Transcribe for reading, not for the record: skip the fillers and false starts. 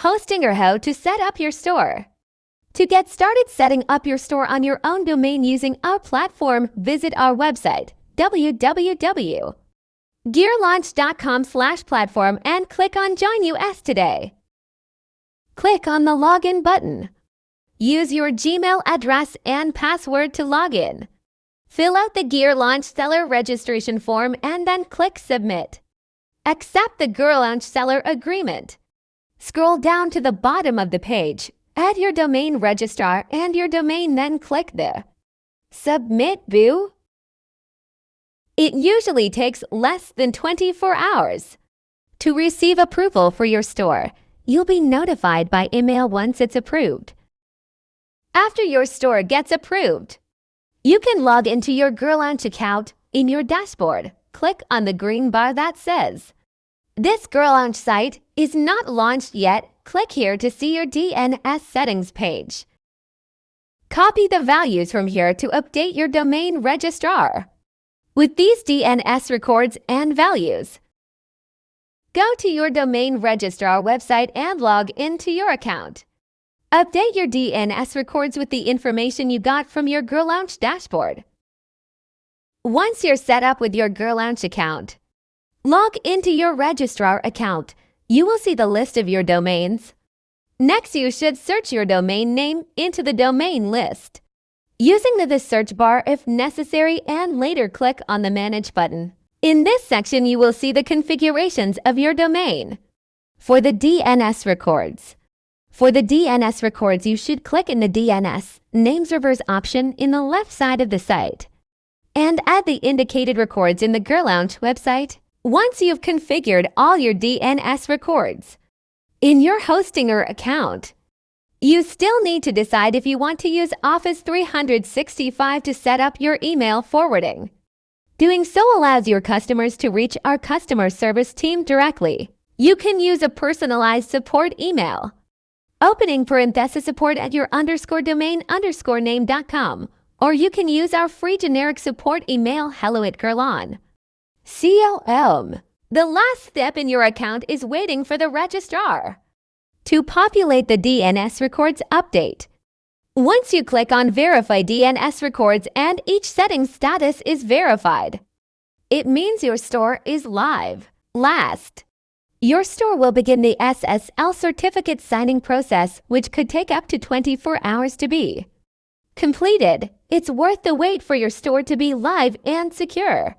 hosting or how to set up your store. To get started setting up your store on your own domain using our platform, visit our website, www.gearlaunch.com/platform and click on Join US today. Click on the Login button. Use your Gmail address and password to log in. Fill out the GearLaunch seller registration form and then click Submit. Accept the GearLaunch seller agreement. Scroll down to the bottom of the page. Add your domain registrar and your domain, then click the Submit button. It usually takes less than 24 hours. To receive approval for your store, you'll be notified by email once it's approved. After your store gets approved, you can log into your GearLaunch account in your dashboard. Click on the green bar that says, "This GearLaunch site is not launched yet." Click here to see your DNS settings page. Copy the values from here to update your domain registrar. With these DNS records and values, go to your domain registrar website and log into your account. Update your DNS records with the information you got from your GearLaunch dashboard. Once you're set up with your GearLaunch account, log into your registrar account. You will see the list of your domains. Next, you should search your domain name into the domain list, using the search bar if necessary, and later click on the Manage button. In this section, you will see the configurations of your domain. For the DNS records, you should click in the DNS name servers option in the left side of the site and add the indicated records in the GearLaunch website. Once you've configured all your DNS records in your hostinger account, you still need to decide if you want to use Office 365 to set up your email forwarding. Doing so allows your customers to reach our customer service team directly. You can use a personalized support email, opening parenthesis support at your _domain_name.com, or you can use our free generic support email hello@gearlaunch.com. The last step in your account is waiting for the registrar to populate the DNS records update. Once you click on Verify DNS records and each setting status is verified, it means your store is live. Last, your store will begin the SSL certificate signing process, which could take up to 24 hours to be completed. It's worth the wait for your store to be live and secure.